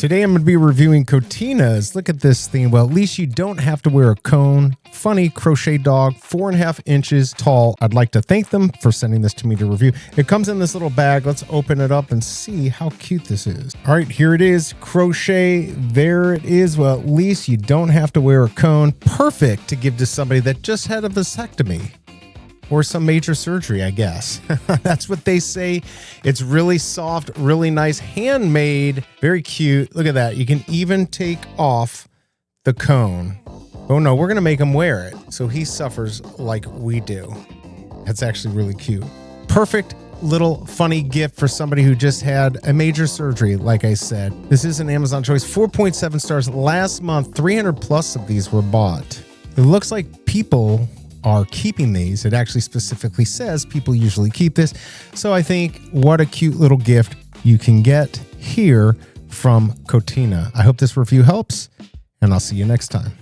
Today I'm going to be reviewing Cotinnas. Look at this thing. Well, at least you don't have to wear a cone. Funny crochet dog, 4.5 inches tall. I'd like to thank them for sending this to me to review. It comes in this little bag. Let's open it up and see how cute this is. All right, here it is. Crochet. There it is. Well, at least you don't have to wear a cone. Perfect to give to somebody that just had a vasectomy. Or some major surgery, I guess. That's what they say. It's really soft, really nice, handmade, very cute. Look at that. You can even take off the cone. Oh no, we're gonna make him wear it so he suffers like we do. That's actually really cute. Perfect little funny gift for somebody who just had a major surgery, like I said. This is an Amazon choice, 4.7 stars. Last month, 300 plus of these were bought. It looks like people are keeping these. It actually specifically says people usually keep this. So I think what a cute little gift you can get here from Cotinna. I hope this review helps, and I'll see you next time.